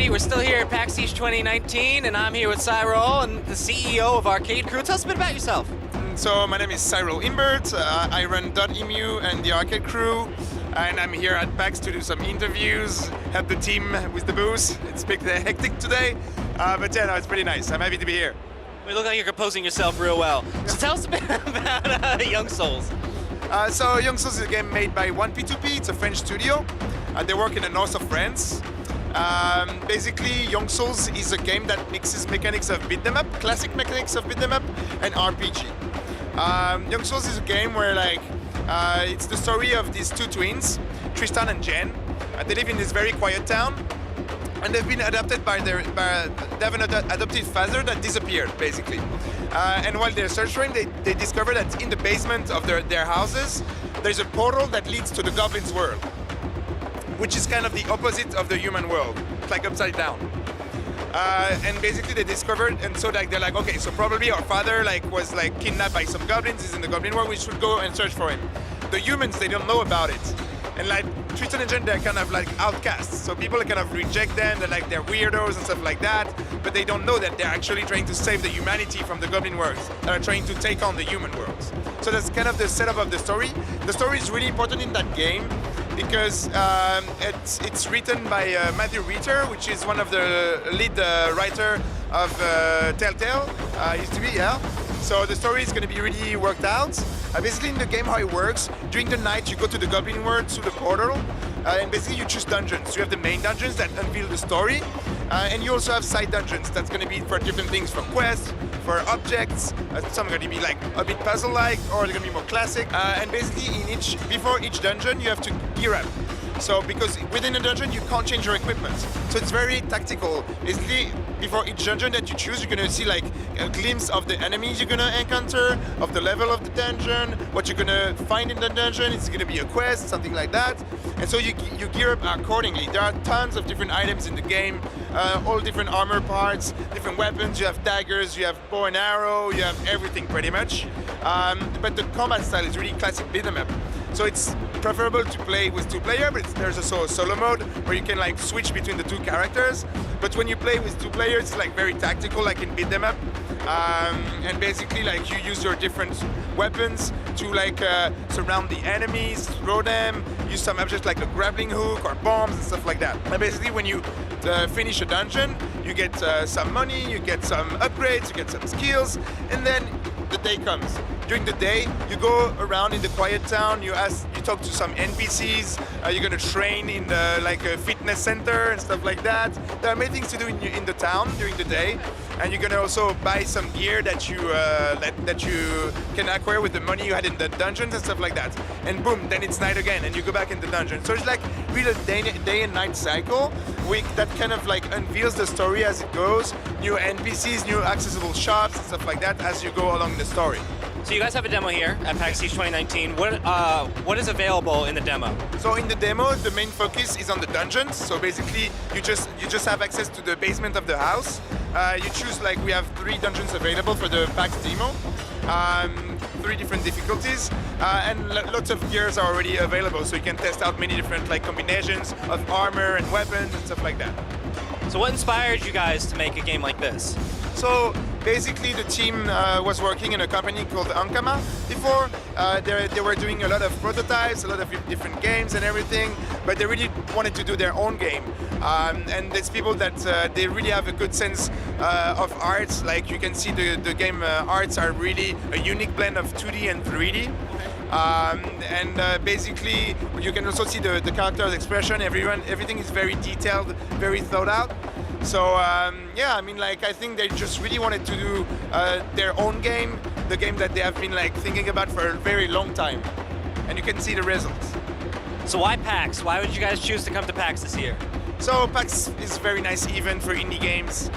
Alrighty, we're still here at PaxEast 2019, and I'm here with Cyrille, and the CEO of Arcade Crew. Tell us a bit about yourself. So my name is Cyrille Imbert. I run Dotemu and the Arcade Crew, and I'm here at PAX to do some interviews, help the team with the booth. It's a bit hectic today, but yeah, no, it's pretty nice. I'm happy to be here. You look like you're composing yourself real well. So tell us a bit about Young Souls. So Young Souls is a game made by 1P2P. It's a French studio. They work in the north of France. Basically, Young Souls is a game that mixes mechanics of beat 'em up, classic mechanics of beat 'em up, and RPG. Young Souls is a game where it's the story of these two twins, Tristan and Jen. They live in this very quiet town, and they've been adopted by they have an adopted father that disappeared, basically. And while they're searching, they discover that in the basement of their houses, there's a portal that leads to the Goblin's world, which is kind of the opposite of the human world. It's like upside down. And basically they discovered, and so they're like, okay, so probably our father was kidnapped by some goblins, he's in the goblin world, we should go and search for him. The humans, they don't know about it. And Tristan and Jen, they're kind of outcasts. So people kind of reject them, they're weirdos and stuff like that, but they don't know that they're actually trying to save the humanity from the goblin worlds. They're trying to take on the human worlds. So that's kind of the setup of the story. The story is really important in that game, because it's written by Matthew Reiter, which is one of the lead writer of Telltale, used to be, yeah. So the story is going to be really worked out. Basically in the game how it works, during the night you go to the Goblin world through the portal, and basically you choose dungeons. You have the main dungeons that unveil the story, and you also have side dungeons that's going to be for different things, for quests, for objects. Some are going to be a bit puzzle-like, or they're going to be more classic. And basically before each dungeon you have to gear up. So because within a dungeon you can't change your equipment. So it's very tactical. Basically, before each dungeon that you choose, you're gonna see a glimpse of the enemies you're gonna encounter, of the level of the dungeon, what you're gonna find in the dungeon. It's gonna be a quest, something like that. And so you gear up accordingly. There are tons of different items in the game, all different armor parts, different weapons. You have daggers, you have bow and arrow, you have everything pretty much. But the combat style is really classic beat 'em up. So it's preferable to play with two players, but there's also a solo mode where you can switch between the two characters. But when you play with two players, it's very tactical, like in beat 'em up. And basically you use your different weapons to surround the enemies, throw them, use some objects like a grappling hook or bombs and stuff like that. And basically when you finish a dungeon, you get some money, you get some upgrades, you get some skills, and then the day comes. During the day, you go around in the quiet town, you talk to some NPCs, you're gonna train in a fitness center and stuff like that. There are many things to do in the town during the day, and you're gonna also buy some gear that you can acquire with the money you had in the dungeons and stuff like that. And boom, then it's night again, and you go back in the dungeon. So it's really a day and night cycle that kind of unveils the story as it goes. New NPCs, new accessible shops and stuff like that as you go along the story. So you guys have a demo here at PaxEast 2019. What is available in the demo? So in the demo, the main focus is on the dungeons. So basically, you just have access to the basement of the house. You choose we have 3 dungeons available for the PAX demo, 3 different difficulties, and lots of gears are already available. So you can test out many different combinations of armor and weapons and stuff like that. So what inspired you guys to make a game like this? So basically the team was working in a company called Ankama before. They were doing a lot of prototypes, a lot of different games and everything, but they really wanted to do their own game. And there's people that they really have a good sense of art. You can see the game arts are really a unique blend of 2D and 3D. Basically you can also see the character's expression. Everything is very detailed, very thought out. So yeah, I think they just really wanted to do their own game, the game that they have been thinking about for a very long time, and you can see the results. So why PAX? Why would you guys choose to come to PAX this year? So PAX is a very nice event for indie games.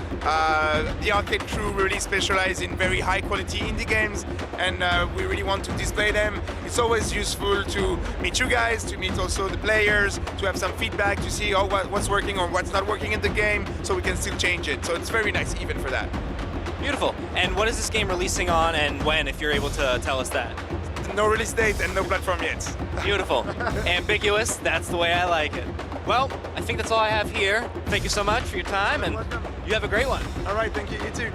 The Arcade Crew really specialize in very high quality indie games, and we really want to display them. It's always useful to meet you guys, to meet also the players, to have some feedback, to see what's working or what's not working in the game, so we can still change it. So it's a very nice event for that. Beautiful. And what is this game releasing on, and when, if you're able to tell us that? No release date and no platform yet. Beautiful. Ambiguous, that's the way I like it. Well, I think that's all I have here. Thank you so much for your time, and Welcome. you have a great one. All right, thank you. You too.